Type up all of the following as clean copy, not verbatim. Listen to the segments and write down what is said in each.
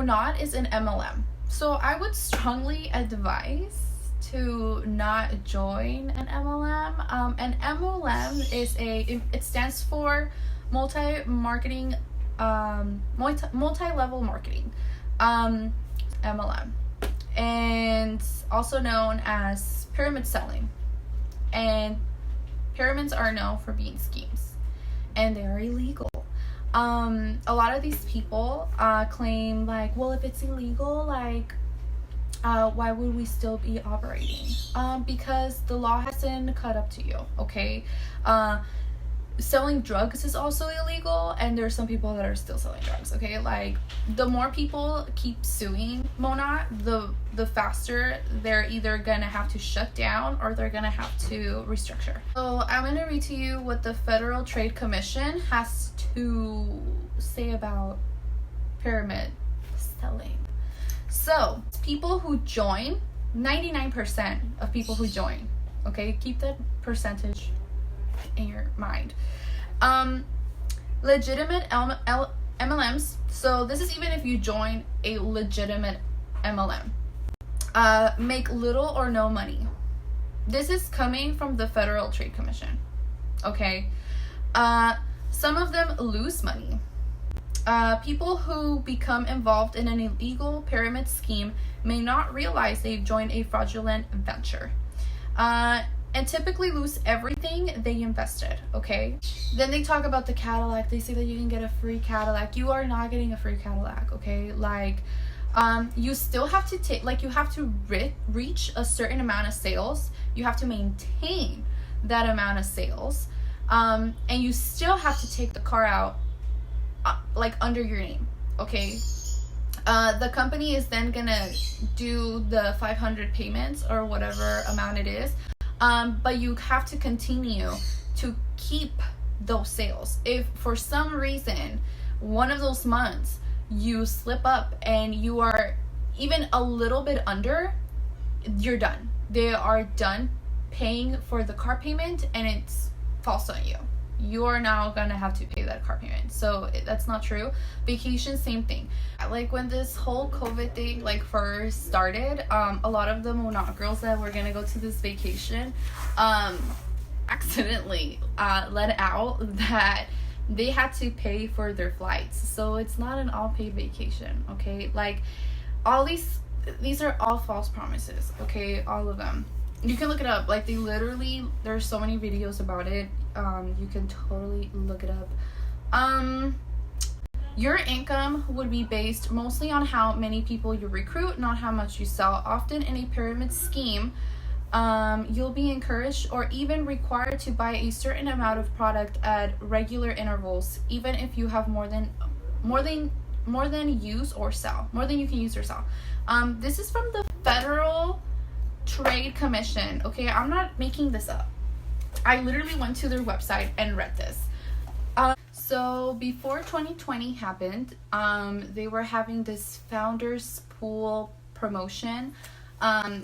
Monat is an MLM. So I would strongly advise to not join an MLM. An MLM it stands for multi-level marketing, MLM, and also known as pyramid selling. And pyramids are known for being schemes, and they are illegal. A lot of these people claim like, well, if it's illegal, like, why would we still be operating? Because the law hasn't caught up to you, okay? Selling drugs is also illegal, and there's some people that are still selling drugs, okay? Like, the more people keep suing Monat, the faster they're either gonna have to shut down or they're gonna have to restructure. So I'm gonna read to you what the Federal Trade Commission has to say about pyramid selling. So people who join, 99% of people who join, okay, keep that percentage in your mind. Legitimate MLMs, so this is even if you join a legitimate MLM, make little or no money. This is coming from the Federal Trade Commission, okay? Some of them lose money. People who become involved in an illegal pyramid scheme may not realize they've joined a fraudulent venture, and typically lose everything they invested, okay? Then they talk about the Cadillac. They say that you can get a free Cadillac. You are not getting a free Cadillac, okay? Like, you still have to take, like, you have to reach a certain amount of sales. You have to maintain that amount of sales. And you still have to take the car out, like, under your name, okay? The company is then gonna do the 500 payments or whatever amount it is, but you have to continue to keep those sales. If for some reason one of those months you slip up and you are even a little bit under, you're done. They are done paying for the car payment, and it's false on you. You are now gonna have to pay that car payment. So that's not true. Vacation, same thing. Like, when this whole COVID thing like first started, a lot of the Monat girls that were gonna go to this vacation accidentally let out that they had to pay for their flights. So it's not an all paid vacation, okay? Like, all these are all false promises, okay? All of them. You can look it up. Like, they literally, there's so many videos about it. You can totally look it up. Your income would be based mostly on how many people you recruit, not how much you sell. Often in a pyramid scheme, you'll be encouraged or even required to buy a certain amount of product at regular intervals, even if you have more than use or sell, more than you can use or sell. This is from the Federal Trade Commission, okay? I'm not making this up. I literally went to their website and read this. So before 2020 happened, they were having this founders pool promotion,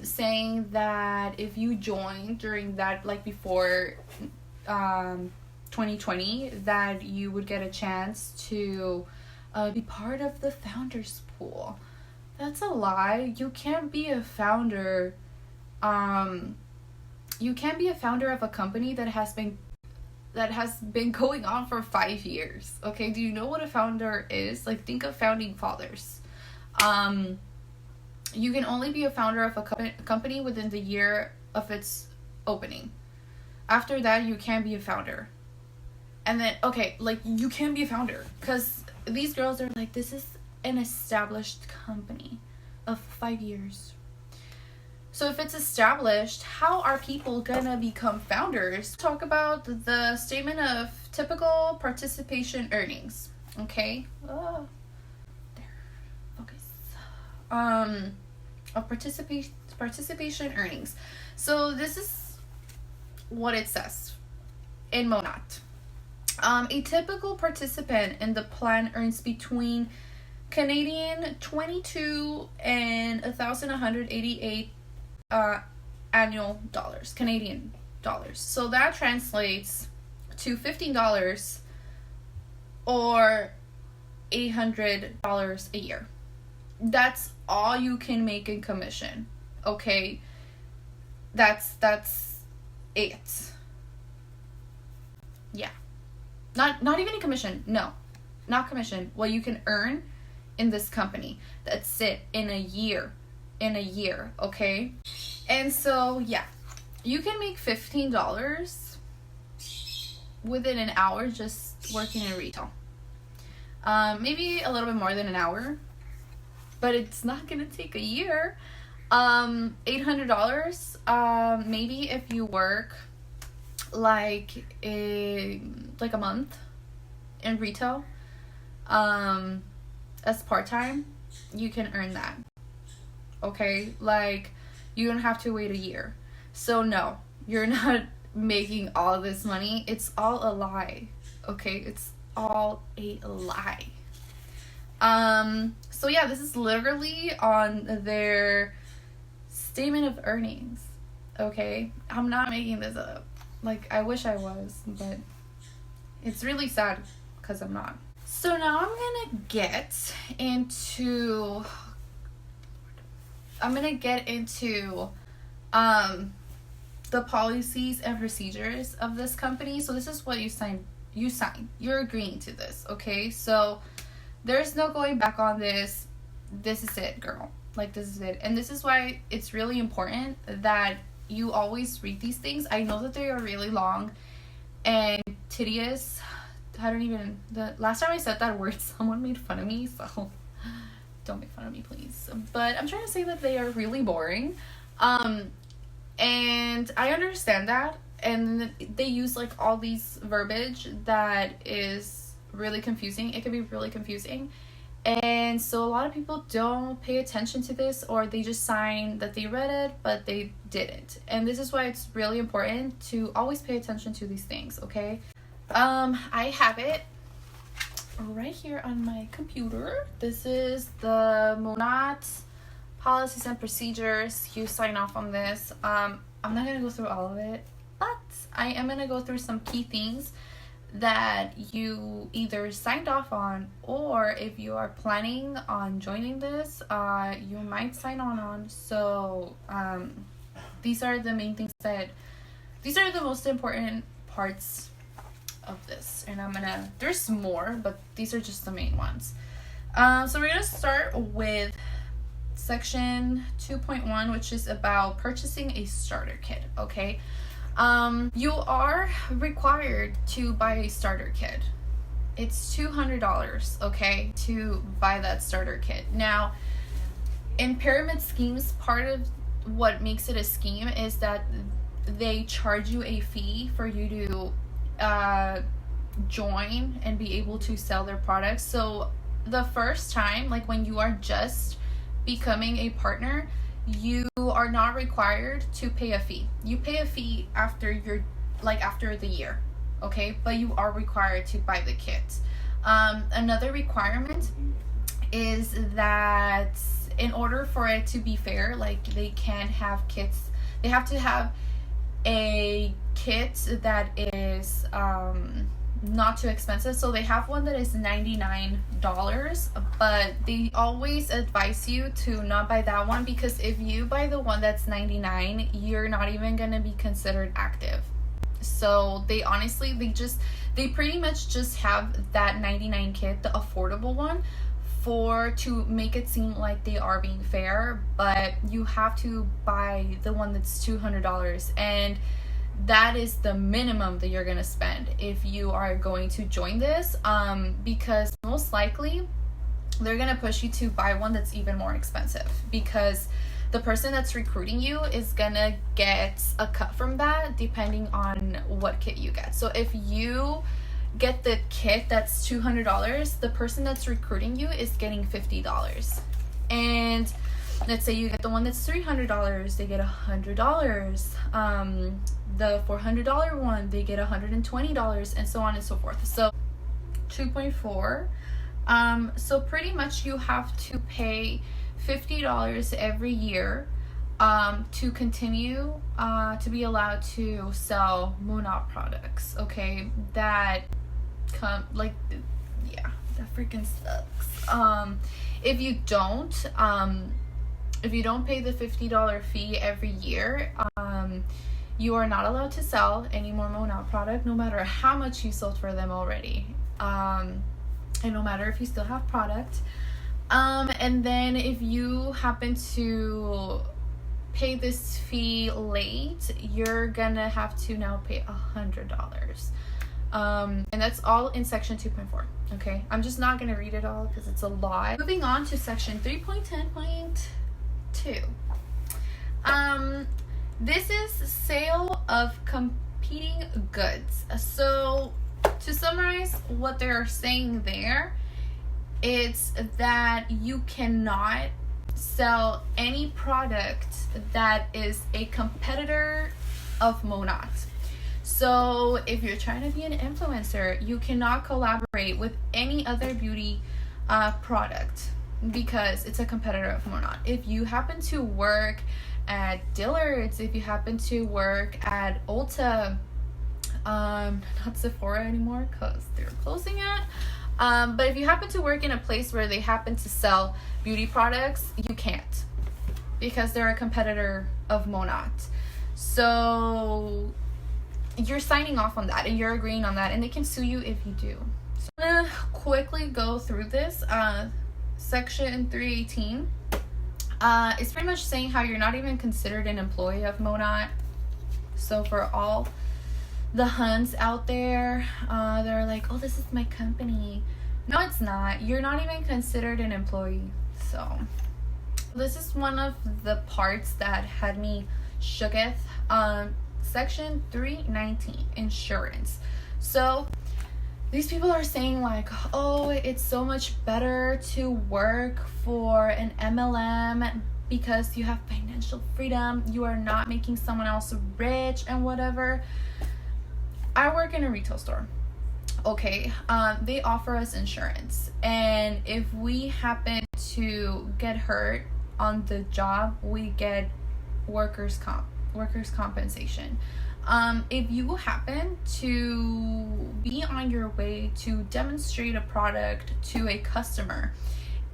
saying that if you joined during that, like before 2020, that you would get a chance to be part of the founders pool. That's a lie. You can't be a founder. You can't be a founder of a company that has been going on for 5 years. Okay, do you know what a founder is? Like, think of founding fathers. You can only be a founder of a company within the year of its opening. After that, you can't be a founder. And then, okay, like, you can't be a founder because these girls are like, this is an established company of 5 years. So if it's established, how are people gonna become founders? Talk about the statement of typical participation earnings. Okay, there, focus. Of participation earnings. So this is what it says in Monat. A typical participant in the plan earns between Canadian 22 and 1,188 annual dollars, Canadian dollars. So that translates to $15 or $800 a year. that's all you can make in commission. Okay, that's it. Yeah, not even in commission. No, not commission. What you can earn in this company. That's it, in a year. Okay. And so yeah, you can make $15 within an hour just working in retail. Maybe a little bit more than an hour, but it's not gonna take a year. $800, maybe if you work like a month in retail, as part-time, you can earn that. Okay, like you don't have to wait a year. So no, you're not making all this money. It's all a lie. Okay, it's all a lie. So yeah, this is literally on their statement of earnings. Okay, I'm not making this up. Like, I wish I was, but it's really sad because I'm not. So now I'm gonna get into the policies and procedures of this company. So this is what you sign. You're agreeing to this, okay? So there's no going back on this. This is it, girl. Like, this is it. And this is why it's really important that you always read these things. I know that they are really long and tedious. The last time I said that word, someone made fun of me, so don't make fun of me, please. But I'm trying to say that they are really boring. And I understand that. And they use like all these verbiage that is really confusing. It can be really confusing. And so a lot of people don't pay attention to this, or they just sign that they read it, but they didn't. And this is why it's really important to always pay attention to these things, okay? I have it right here on my computer. This is the Monat policies and procedures. You sign off on this. I'm not going to go through all of it, but I am going to go through some key things that you either signed off on, or if you are planning on joining this, you might sign on. So these are the main things these are the most important parts of this, and there's more, but these are just the main ones. So we're gonna start with section 2.1, which is about purchasing a starter kit. Okay, you are required to buy a starter kit. It's $200, okay, to buy that starter kit. Now, in pyramid schemes, part of what makes it a scheme is that they charge you a fee for you to join and be able to sell their products. So the first time, like when you are just becoming a partner, you are not required to pay a fee. You pay a fee after the year, okay? But you are required to buy the kit. Another requirement is that in order for it to be fair, like they can't have kits, they have to have a kit that is not too expensive. So they have one that is $99, but they always advise you to not buy that one, because if you buy the one that's $99, you're not even gonna be considered active. So they pretty much just have that $99 kit, the affordable one, to make it seem like they are being fair, but you have to buy the one that's $200, and that is the minimum that you're gonna spend if you are going to join this, because most likely they're gonna push you to buy one that's even more expensive, because the person that's recruiting you is gonna get a cut from that depending on what kit you get. So if you get the kit that's $200, the person that's recruiting you is getting $50. And let's say you get the one that's $300, they get $100. The $400 one, they get $120, and so on and so forth. So 2.4, so pretty much you have to pay $50 every year to continue to be allowed to sell Monat products. Okay, that freaking sucks. If you don't pay the $50 fee every year, you are not allowed to sell any more Monat product, no matter how much you sold for them already, and no matter if you still have product. And then if you happen to pay this fee late, you're gonna have to now pay $100. And that's all in section 2.4. Okay, I'm just not gonna read it all because it's a lot. Moving on to section 3.10.2. This is sale of competing goods. So to summarize what they're saying there, it's that you cannot sell any product that is a competitor of Monat. So if you're trying to be an influencer, you cannot collaborate with any other beauty product because it's a competitor of Monat. If you happen to work at Dillard's, if you happen to work at Ulta, not Sephora anymore because they're closing it, but if you happen to work in a place where they happen to sell beauty products, you can't because they're a competitor of Monat. So you're signing off on that and you're agreeing on that, and they can sue you if you do. So I'm gonna quickly go through this. Section 318 it's pretty much saying how you're not even considered an employee of Monat. So for all the Huns out there, they're like, oh, this is my company. No, it's not. You're not even considered an employee. So this is one of the parts that had me shooketh. Section 319, insurance. So these people are saying like, oh, it's so much better to work for an MLM because you have financial freedom. You are not making someone else rich and whatever. I work in a retail store. Okay, they offer us insurance, and if we happen to get hurt on the job, we get workers' compensation. If you happen to be on your way to demonstrate a product to a customer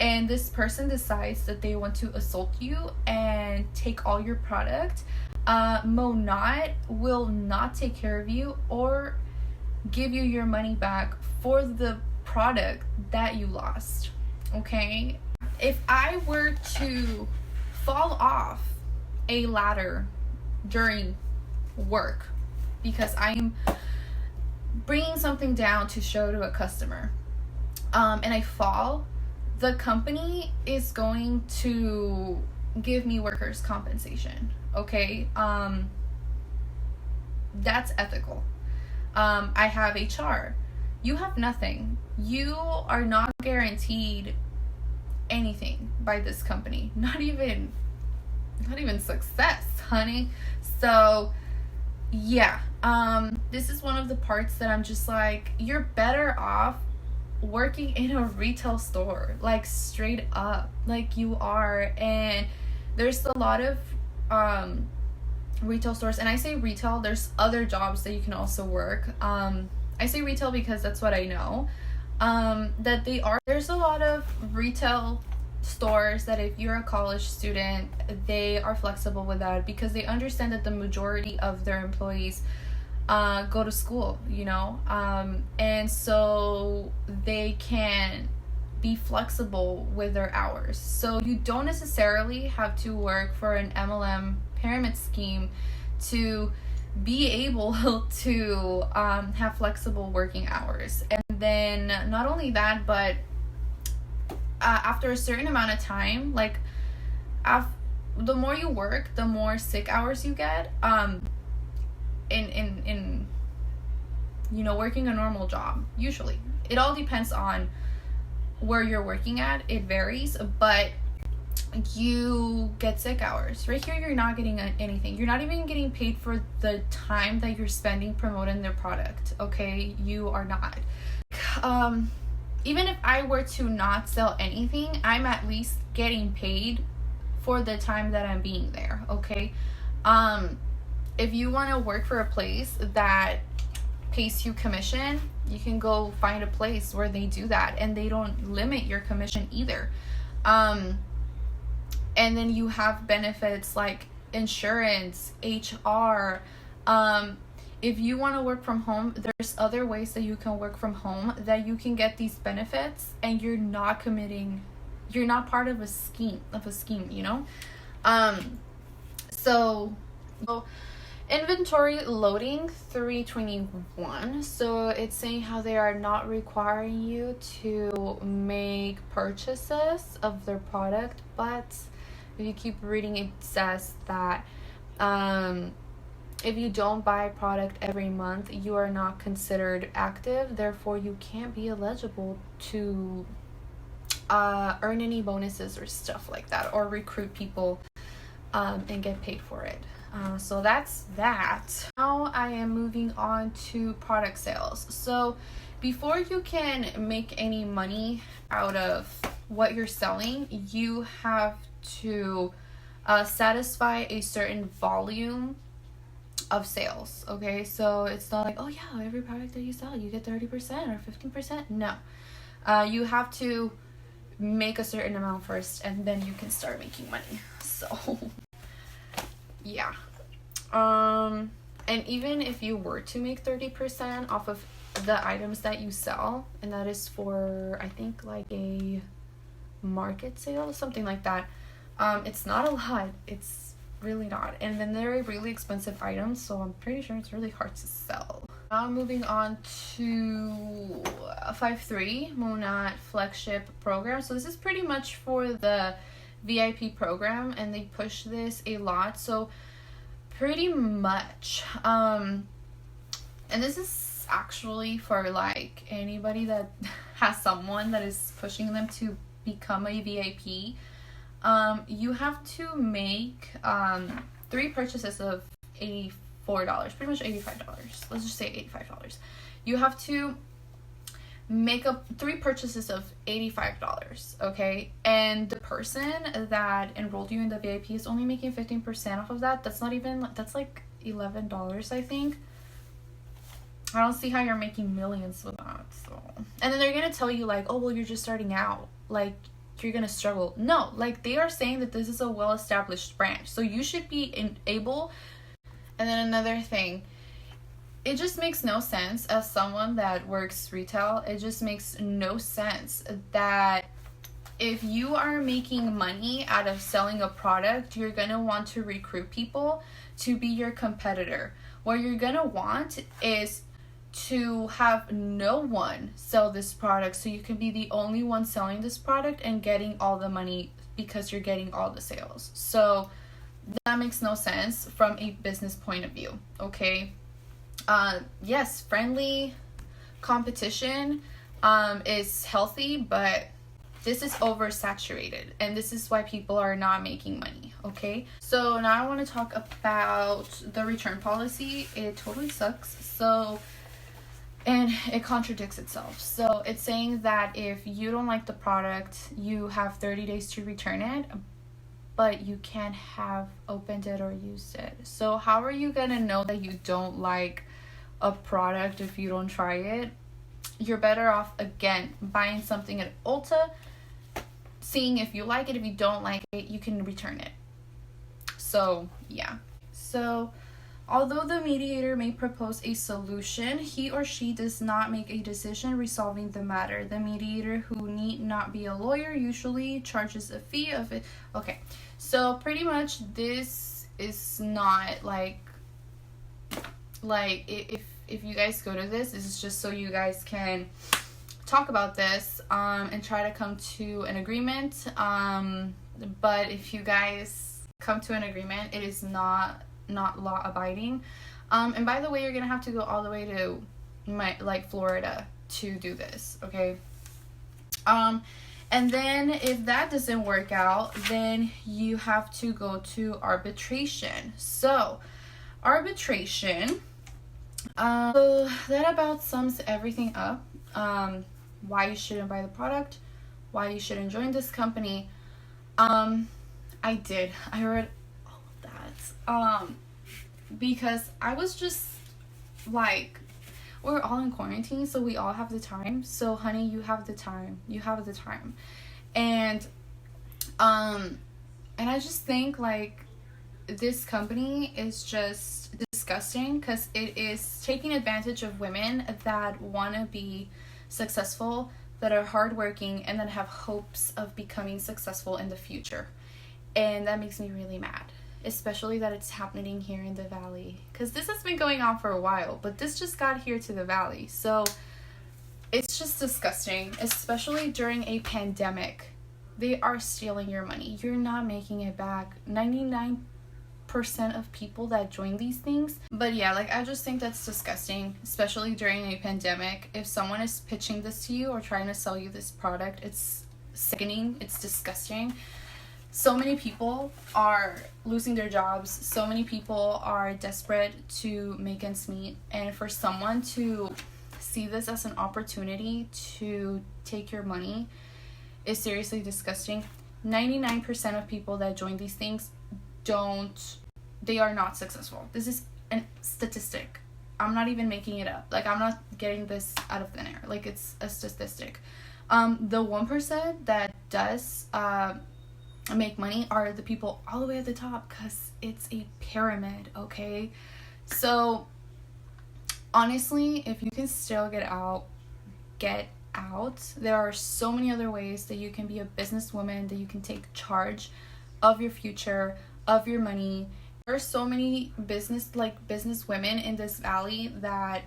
and this person decides that they want to assault you and take all your product, Monat will not take care of you or give you your money back for the product that you lost. Okay, if I were to fall off a ladder during work because I'm bringing something down to show to a customer, and I fall, the company is going to give me workers' compensation. Okay, that's ethical. I have HR. You have nothing. You are not guaranteed anything by this company. Not even success, honey. So yeah, this is one of the parts that I'm just like, you're better off working in a retail store, like straight up, like you are. And there's a lot of retail stores, and I say retail, there's other jobs that you can also work. I say retail because that's what I know, that there's a lot of retail stores that if you're a college student, they are flexible with that because they understand that the majority of their employees go to school, you know, and so they can be flexible with their hours. So you don't necessarily have to work for an MLM pyramid scheme to be able to have flexible working hours. And then not only that, but after a certain amount of time, like the more you work, the more sick hours you get. In you know, working a normal job, usually it all depends on where you're working at. It varies, but you get sick hours. Right here, you're not getting anything. You're not even getting paid for the time that you're spending promoting their product. Okay, you are not. Even if I were to not sell anything, I'm at least getting paid for the time that I'm being there. Okay, if you want to work for a place that pays you commission, you can go find a place where they do that and they don't limit your commission either. And then you have benefits like insurance, HR. If you want to work from home, there's other ways that you can work from home that you can get these benefits, and you're not part of a scheme, you know? So inventory loading 321. So it's saying how they are not requiring you to make purchases of their product, but if you keep reading, it says that if you don't buy product every month, you are not considered active. Therefore, you can't be eligible to earn any bonuses or stuff like that, or recruit people and get paid for it. So that's that. Now I am moving on to product sales. So before you can make any money out of what you're selling, you have to satisfy a certain volume of sales. Okay, so it's not like, oh yeah, every product that you sell you get 30% or 15%. No, you have to make a certain amount first, and then you can start making money. So yeah, and even if you were to make 30% off of the items that you sell, and that is for, I think, like a market sale, something like that, it's not a lot. It's really not. And then they're really expensive items, so I'm pretty sure it's really hard to sell. Now moving on to 5.3 Monat flagship program. So this is pretty much for the VIP program, and they push this a lot. So pretty much, and this is actually for like anybody that has someone that is pushing them to become a VIP. You have to make 3 purchases of $84, pretty much $85. Let's just say $85. You have to make up 3 purchases of $85, okay? And the person that enrolled you in the VIP is only making 15% off of that. That's not even, that's like $11, I think. I don't see how you're making millions with that. So, and then they're gonna tell you like, oh well, you're just starting out, like you're gonna struggle. No, like they are saying that this is a well-established brand, so you should be able. And then another thing, it just makes no sense as someone that works retail. It just makes no sense that if you are making money out of selling a product, you're gonna want to recruit people to be your competitor. What you're gonna want is to have no one sell this product, so you can be the only one selling this product and getting all the money because you're getting all the sales. So that makes no sense from a business point of view, okay? Yes, friendly competition is healthy, but this is oversaturated, and this is why people are not making money, okay? So now I want to talk about the return policy. It totally sucks. So, and it contradicts itself. So it's saying that if you don't like the product, you have 30 days to return it, but you can't have opened it or used it. So how are you gonna know that you don't like a product if you don't try it? You're better off, again, buying something at Ulta, seeing if you like it. If you don't like it, you can return it. So yeah. So although the mediator may propose a solution, he or she does not make a decision resolving the matter. The mediator, who need not be a lawyer, usually charges a fee of it. Okay, so pretty much this is not like if you guys go to this is just so you guys can talk about this and try to come to an agreement. But if you guys come to an agreement, it is not law abiding. And by the way, you're gonna have to go all the way to Florida to do this, okay? And then if that doesn't work out, then you have to go to arbitration. So arbitration, so that about sums everything up. Why you shouldn't buy the product, why you shouldn't join this company. I read all of that because I was just like, we're all in quarantine, so we all have the time. So honey, you have the time, and And I just think like this company is just disgusting because it is taking advantage of women that want to be successful, that are hardworking, and that have hopes of becoming successful in the future. And that makes me really mad, especially that it's happening here in the Valley, because this has been going on for a while, but this just got here to the Valley. So it's just disgusting, especially during a pandemic. They are stealing your money. You're not making it back. 99% of people that join these things. But yeah, like I just think that's disgusting, especially during a pandemic. If someone is pitching this to you or trying to sell you this product, it's sickening. It's disgusting. So many people are losing their jobs. So many people are desperate to make ends meet. And for someone to see this as an opportunity to take your money is seriously disgusting. 99% of people that join these things they are not successful. This is a statistic. I'm not even making it up. Like, I'm not getting this out of thin air. Like, it's a statistic. The 1% that does make money are the people all the way at the top, because it's a pyramid, okay? So honestly, if you can still get out. There are so many other ways that you can be a businesswoman, that you can take charge of your future, of your money. There are so many business women in this valley that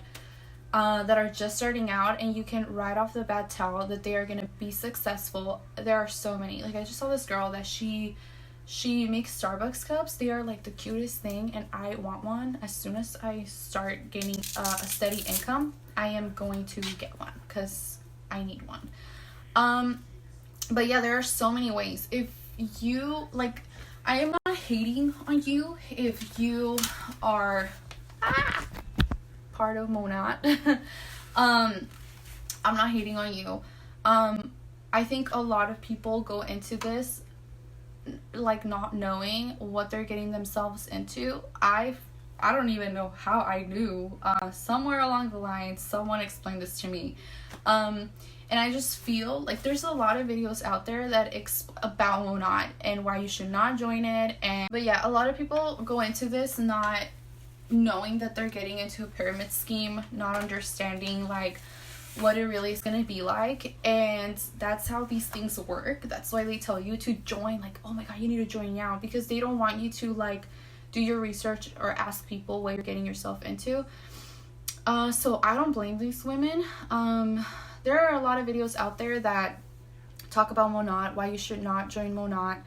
are just starting out, and you can right off the bat tell that they are going to be successful. There are so many. Like, I just saw this girl that she makes Starbucks cups. They are like the cutest thing, and I want one. As soon as I start gaining a steady income, I am going to get one, because I need one. But yeah, there are so many ways. If you like, I am not hating on you if you are part of Monat. I'm not hating on you. I think a lot of people go into this like not knowing what they're getting themselves into. I don't even know how I knew. Somewhere along the line, someone explained this to me. And I just feel like there's a lot of videos out there that about Monat and why you should not join it. But yeah, a lot of people go into this not knowing that they're getting into a pyramid scheme, not understanding like what it really is going to be like. And that's how these things work. That's why they tell you to join, like, oh my god, you need to join now, because they don't want you to like do your research or ask people what you're getting yourself into. So I don't blame these women. There are a lot of videos out there that talk about Monat, why you should not join Monat,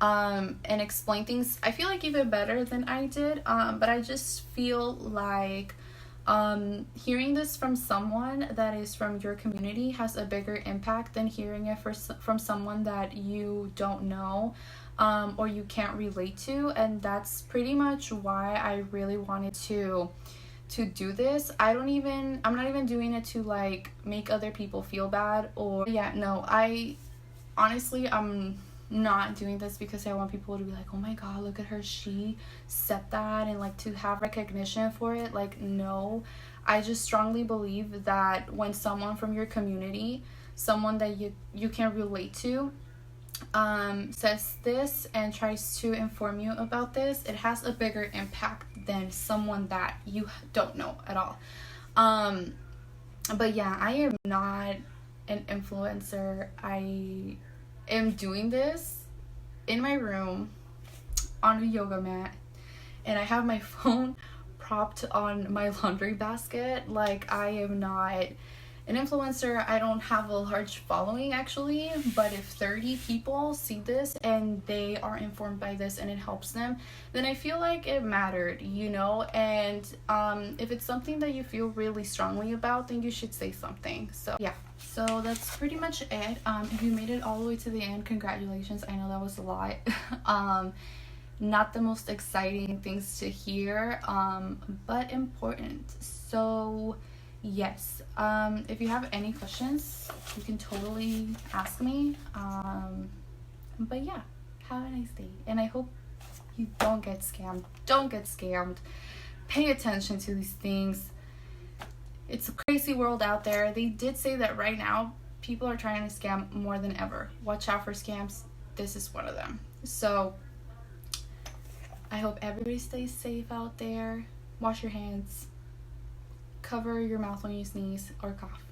and explain things, I feel like, even better than I did. But I just feel like hearing this from someone that is from your community has a bigger impact than hearing it from someone that you don't know, or you can't relate to. And that's pretty much why I really wanted to do this. I'm not even doing it to like make other people feel bad, or I'm not doing this because I want people to be like, oh my god, look at her, she said that, and like to have recognition for it. Like, no, I just strongly believe that when someone from your community, someone that you can relate to, says this and tries to inform you about this, it has a bigger impact than someone that you don't know at all. But yeah, I am not an influencer. I am doing this in my room on a yoga mat, and I have my phone propped on my laundry basket. Like, I am not an influencer. I don't have a large following, actually, but if 30 people see this and they are informed by this and it helps them, then I feel like it mattered, you know. And if it's something that you feel really strongly about, then you should say something. So yeah, so that's pretty much it. If you made it all the way to the end, congratulations. I know that was a lot. Not the most exciting things to hear, but important. So yes, if you have any questions, you can totally ask me. But yeah, have a nice day, and I hope you don't get scammed. Don't get scammed. Pay attention to these things. It's a crazy world out there. They did say that right now people are trying to scam more than ever. Watch out for scams. this is one of them. So I hope everybody stays safe out there. Wash your hands. Cover your mouth when you sneeze or cough.